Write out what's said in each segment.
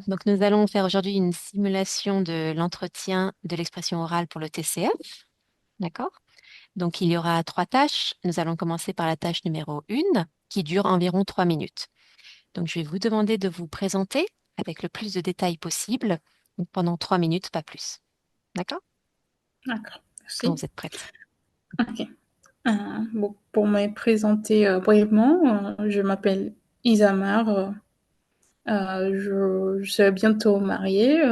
Donc nous allons faire aujourd'hui une simulation de l'entretien de l'expression orale pour le TCF. D'accord? Donc il y aura trois tâches. Nous allons commencer par la tâche numéro 1 qui dure environ 3 minutes. Donc je vais vous demander de vous présenter avec le plus de détails possible donc, pendant 3 minutes, pas plus. D'accord? D'accord, Quand merci. vous êtes prête. Ok. Bon, pour me présenter brièvement, je m'appelle Isamar. Je serai bientôt mariée.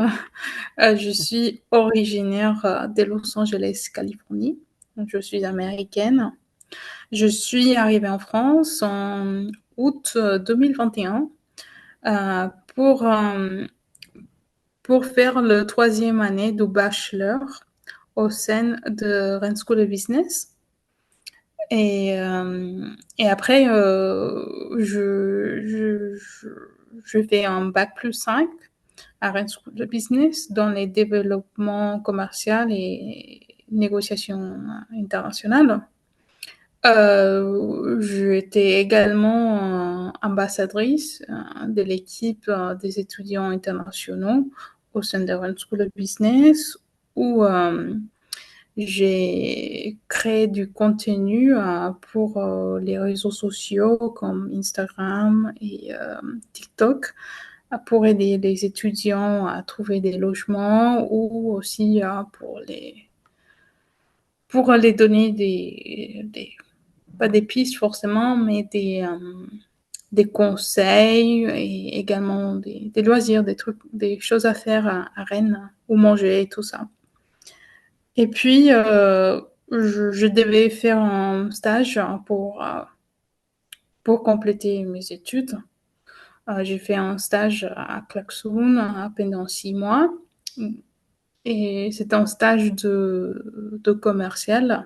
Je suis originaire de Los Angeles, Californie. Donc, je suis américaine. Je suis arrivée en France en août 2021 euh, pour, euh, pour faire le troisième année du bachelor au sein de Rennes School of Business. Et après, je fais un bac plus 5 à Rennes School de Business dans les développements commerciaux et négociations internationales. J'étais également ambassadrice de l'équipe des étudiants internationaux au sein de Rennes School of Business où j'ai créé du contenu pour les réseaux sociaux comme Instagram et TikTok pour aider les étudiants à trouver des logements ou aussi pour les donner pas des pistes forcément, mais des conseils et également des loisirs, des trucs, des choses à faire à Rennes, où manger et tout ça. Et puis, je devais faire un stage pour compléter mes études. J'ai fait un stage à Klaxoon pendant 6 mois. Et c'est un stage de commercial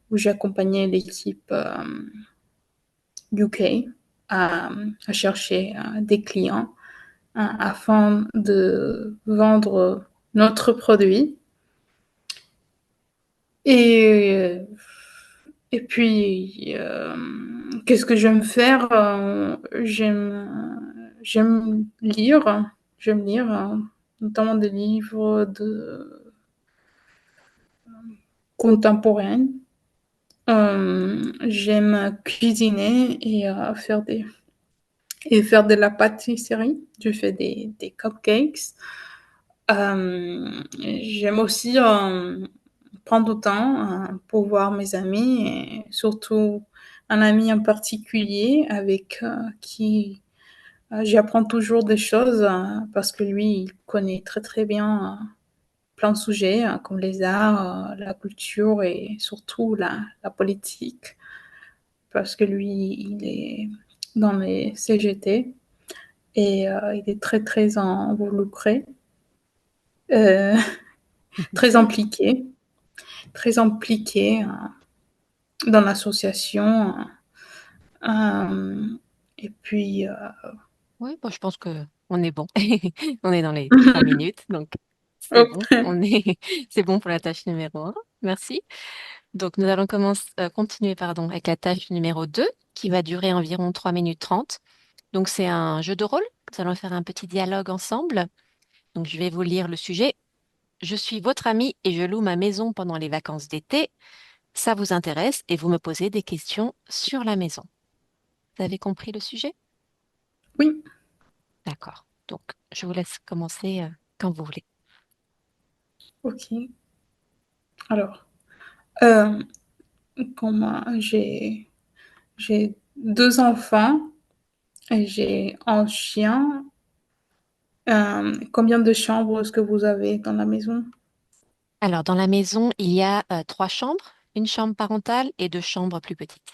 où j'accompagnais l'équipe UK à chercher des clients afin de vendre notre produit. Et, et puis, qu'est-ce que j'aime faire? J'aime lire. J'aime lire, notamment des livres contemporains. J'aime cuisiner et faire de la pâtisserie. Je fais des cupcakes. J'aime aussi prendre du temps pour voir mes amis et surtout un ami en particulier avec qui j'apprends toujours des choses parce que lui, il connaît très très bien plein de sujets comme les arts, la culture et surtout la politique parce que lui, il est dans les CGT et il est très très involucré, euh, très impliqué dans l'association. Et puis, Oui, bon, je pense que on est bon. On est dans les 3 minutes, donc c'est bon. ok. On est, c'est bon pour la tâche numéro 1. Merci. Donc, nous allons continuer pardon, avec la tâche numéro 2 qui va durer environ 3 minutes 30. Donc, c'est un jeu de rôle. Nous allons faire un petit dialogue ensemble. Donc, je vais vous lire le sujet. Je suis votre ami et je loue ma maison pendant les vacances d'été. Ça vous intéresse et vous me posez des questions sur la maison. Vous avez compris le sujet? Oui, D'accord. Donc, je vous laisse commencer quand vous voulez. ok. Alors, euh, comme j'ai deux enfants et j'ai un chien, combien de chambres est-ce que vous avez dans la maison? Alors, dans la maison, il y a trois chambres, une chambre parentale et deux chambres plus petites.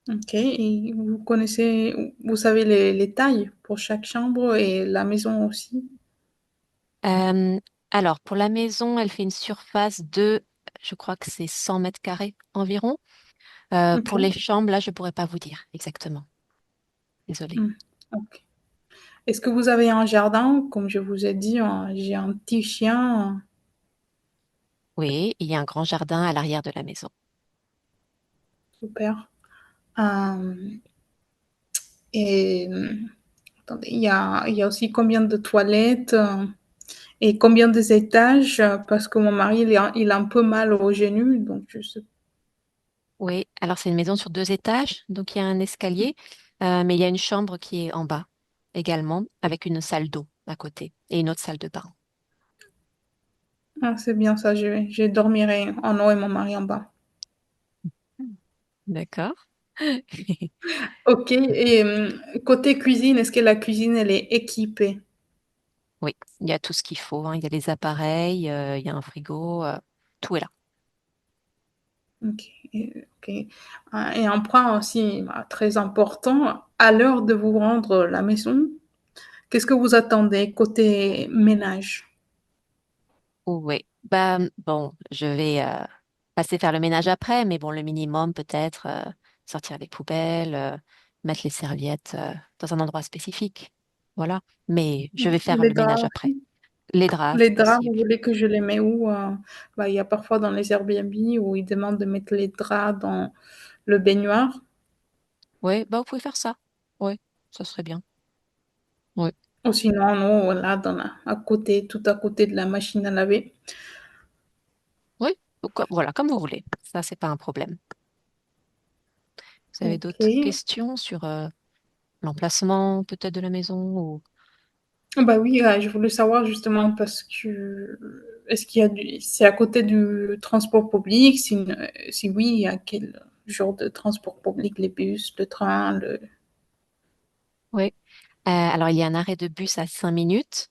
Ok. Et vous savez les tailles pour chaque chambre et la maison aussi? Euh, alors, pour la maison, elle fait une surface de, je crois que c'est 100 mètres carrés environ. Ok. Pour les chambres, là, je ne pourrais pas vous dire exactement. Désolée. Hmm, ok. Est-ce que vous avez un jardin? Comme je vous ai dit, j'ai un petit chien. Oui, il y a un grand jardin à l'arrière de la maison. Super. Euh, et Attendez, il y a aussi combien de toilettes et combien d'étages? Parce que mon mari, il a un peu mal au genou, donc je sais. Oui, alors c'est une maison sur 2 étages, donc il y a un escalier, mais il y a une chambre qui est en bas également, avec une salle d'eau à côté et une autre salle de bain. Ah, c'est bien ça, je dormirai en haut et mon mari en bas. Hmm. D'accord. Ok, et côté cuisine, est-ce que la cuisine, elle est équipée? Oui, il y a tout ce qu'il faut, hein. Il y a les appareils, il y a un frigo, tout est là. Ok, ok. Et un point aussi très important, à l'heure de vous rendre à la maison, qu'est-ce que vous attendez côté ménage? Oui, bah, bon, je vais passer faire le ménage après, mais bon, le minimum peut-être sortir les poubelles, mettre les serviettes dans un endroit spécifique. Voilà, mais je vais faire Les le ménage draps après. Les draps Les draps, aussi, vous oui. voulez que je les mets où? Bah, il y a parfois dans les Airbnb où ils demandent de mettre les draps dans le baignoire. Oui, bah, vous pouvez faire ça. Oui, ça serait bien. Oui, Ou sinon, nous, là, à côté, tout à côté de la machine à laver. oui, voilà, comme vous voulez. Ça, c'est pas un problème. Vous avez Ok. d'autres questions sur l'emplacement peut-être de la maison ou... Bah oui, je voulais savoir justement parce que est-ce qu'il y a c'est à côté du transport public? Si oui, il y a quel genre de transport public? Les bus, le train, le... Oui. Alors, il y a un arrêt de bus à 5 minutes.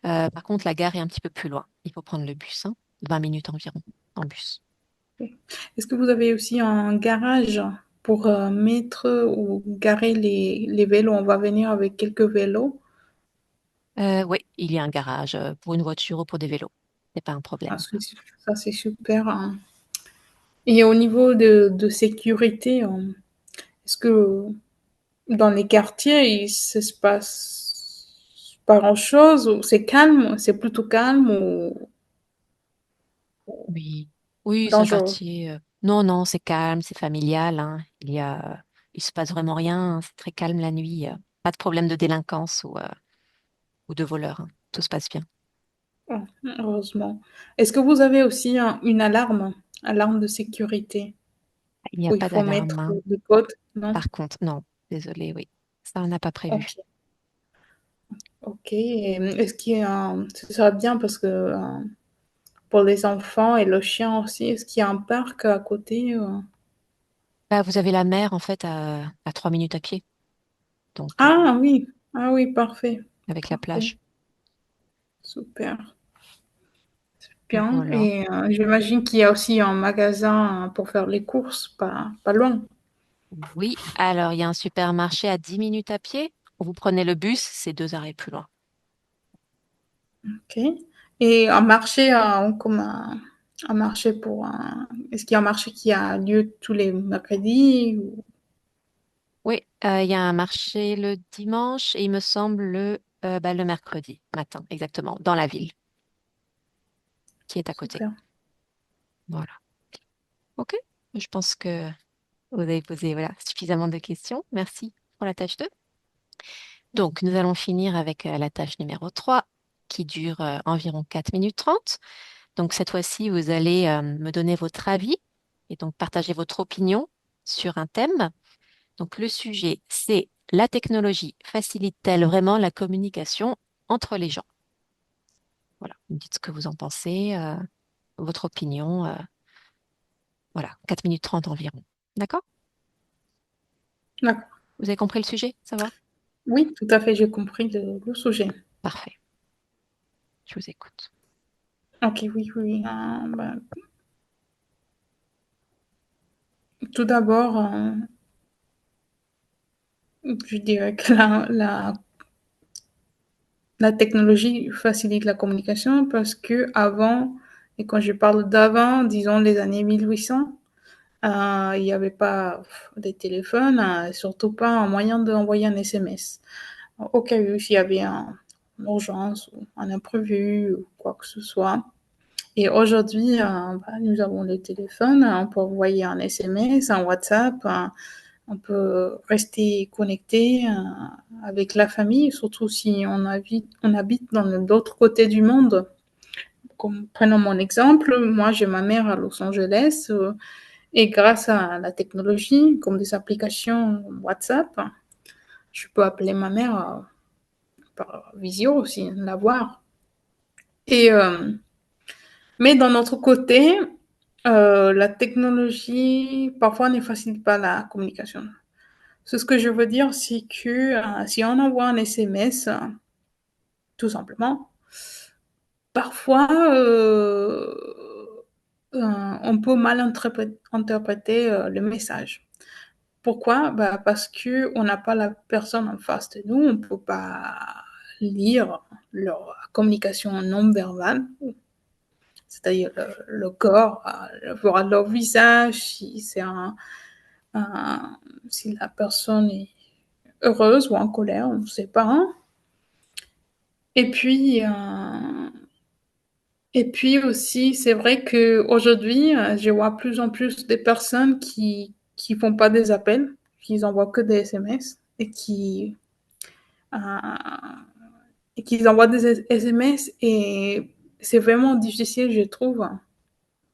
Par contre, la gare est un petit peu plus loin. Il faut prendre le bus, hein, 20 minutes environ en bus. Est-ce que vous avez aussi un garage pour mettre ou garer les vélos? On va venir avec quelques vélos. Oui, il y a un garage pour une voiture ou pour des vélos. C'est pas un Ah, problème. ça, c'est super, hein. Et au niveau de sécurité, est-ce que dans les quartiers, il se passe pas grand-chose? Ou c'est calme? C'est plutôt calme ou Oui, oui, c'est un dangereux? quartier. Non, non, c'est calme, c'est familial, hein. Il se passe vraiment rien, hein. C'est très calme la nuit. Pas de problème de délinquance ou de voleurs, hein. Tout se passe bien. Ah, heureusement. Est-ce que vous avez aussi une alarme, alarme de sécurité, Il n'y a où il pas faut d'alarme, mettre hein. le code? Non? Par contre, non, désolé, oui. Ça, on n'a pas prévu. Ok, ok. Et est-ce qu'il y a ce serait bien parce que pour les enfants et le chien aussi, est-ce qu'il y a un parc à côté? Bah, vous avez la mer, en fait, à 3 minutes à pied. Donc, Ah oui, parfait, avec la parfait, plage. super, bien. Voilà. Et j'imagine qu'il y a aussi un magasin pour faire les courses, pas loin. Oui, alors il y a un supermarché à 10 minutes à pied. Vous prenez le bus, c'est 2 arrêts plus loin. Ok. Et un marché, comme un marché pour est-ce qu'il y a un marché qui a lieu tous les mercredis Oui, il y a un marché le dimanche et il me semble le mercredi matin, exactement, dans la ville qui est à côté. Super. Voilà. OK. Je pense que vous avez posé voilà, suffisamment de questions. Merci pour la tâche 2. Donc, nous allons finir avec la tâche numéro 3 qui dure environ 4 minutes 30. Donc, cette fois-ci, vous allez me donner votre avis et donc partager votre opinion sur un thème. Donc, le sujet, c'est la technologie facilite-t-elle vraiment la communication entre les gens? Voilà, vous me dites ce que vous en pensez, votre opinion. Voilà, 4 minutes 30 environ. D'accord? D'accord. Vous avez compris le sujet? Ça va? Oui, tout à fait, j'ai compris le sujet. Parfait. Je vous écoute. Ok, oui, oui. Ben, tout d'abord, je dirais que la technologie facilite la communication parce que avant, et quand je parle d'avant, disons les années 1800, il n'y avait pas des téléphones, surtout pas un moyen d'envoyer un SMS. Au cas où s'il y avait une urgence ou un imprévu ou quoi que ce soit. Et aujourd'hui, nous avons le téléphone, on peut envoyer un SMS, un WhatsApp, On peut rester connecté avec la famille, surtout si on habite dans l'autre côté du monde. Comme, prenons mon exemple, moi j'ai ma mère à Los Angeles et grâce à la technologie, comme des applications WhatsApp, je peux appeler ma mère par visio aussi, la voir. Et, mais d'un autre côté, la technologie parfois ne facilite pas la communication. Ce que je veux dire, c'est que si on envoie un SMS, tout simplement, parfois on peut mal interpréter le message. Pourquoi? Bah, parce que on n'a pas la personne en face de nous, on ne peut pas lire leur communication non verbale, c'est-à-dire le corps, voir leur visage, si c'est si la personne est heureuse ou en colère, on ne sait pas, hein. Et puis, et puis aussi, c'est vrai qu'aujourd'hui, je vois plus en plus des personnes qui font pas des appels, qui envoient que des SMS euh, et qui envoient des SMS et c'est vraiment difficile, je trouve,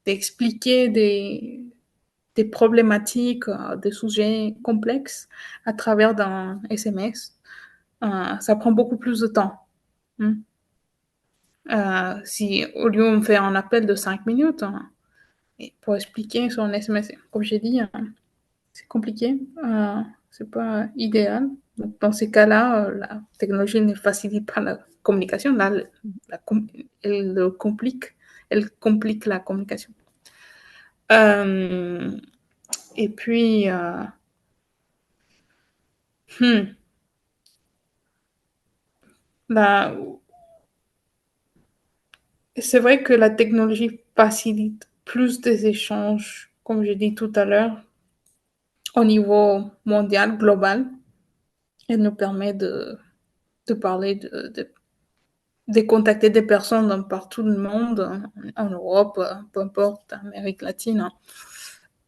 d'expliquer des problématiques, des sujets complexes à travers d'un SMS. Ça prend beaucoup plus de temps. Hein. Si au lieu on fait un appel de 5 minutes, hein, et pour expliquer sur un SMS, comme j'ai dit, c'est compliqué, c'est pas idéal. Donc, dans ces cas-là, la technologie ne facilite pas la communication, là, la elle complique la communication. Euh, et puis, hmm, là, c'est vrai que la technologie facilite plus des échanges, comme j'ai dit tout à l'heure, au niveau mondial, global. Elle nous permet de parler, de contacter des personnes dans partout le monde, en Europe, peu importe, Amérique latine, hein.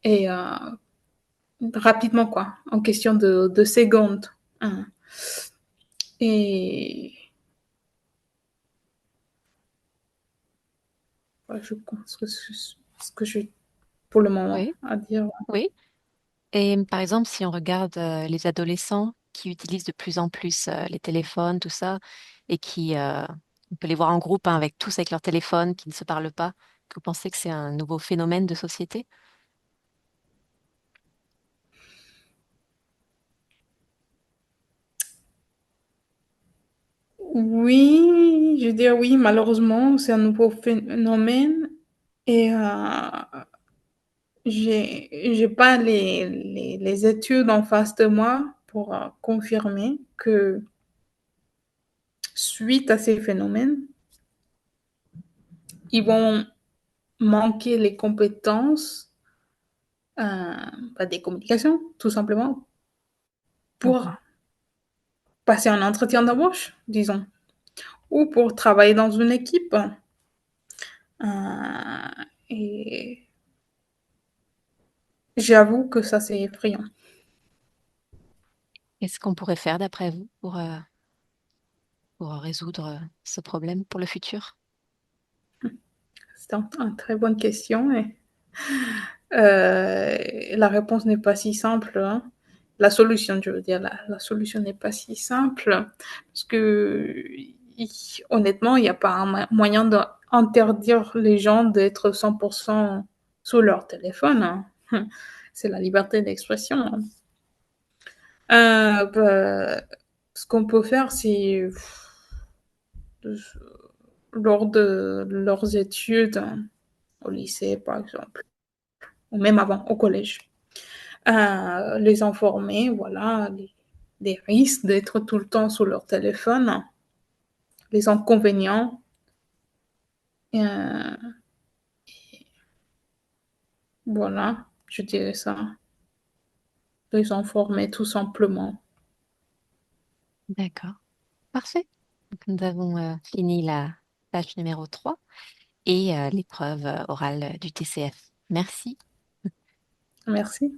Et rapidement, quoi, en question de secondes. Hein. Et ouais, je pense que c'est ce que j'ai pour le moment Oui, à dire. oui. Et par exemple, si on regarde les adolescents qui utilisent de plus en plus les téléphones, tout ça, et on peut les voir en groupe, hein, avec tous avec leur téléphone, qui ne se parlent pas, que vous pensez que c'est un nouveau phénomène de société? Oui, je veux dire oui, malheureusement, c'est un nouveau phénomène et j'ai pas les études en face de moi pour confirmer que suite à ces phénomènes, ils vont manquer les compétences des communications, tout simplement, pour Mhm. passer un entretien d'embauche, disons, ou pour travailler dans une équipe. Et j'avoue que ça, c'est effrayant. Qu'est-ce qu'on pourrait faire d'après vous pour résoudre ce problème pour le futur? C'est une très bonne question. Et, la réponse n'est pas si simple. Hein. La solution, je veux dire, la solution n'est pas si simple parce que honnêtement, il n'y a pas un moyen d'interdire les gens d'être 100% sur leur téléphone. Hein. C'est la liberté d'expression. Hein. Bah, ce qu'on peut faire, c'est lors de leurs études au lycée, par exemple, ou même avant, au collège, les informer, voilà, les risques d'être tout le temps sur leur téléphone, les inconvénients, euh, voilà, je dirais ça, les informer tout simplement. D'accord, parfait. Donc, nous avons fini la tâche numéro 3 et l'épreuve orale du TCF. Merci. Merci.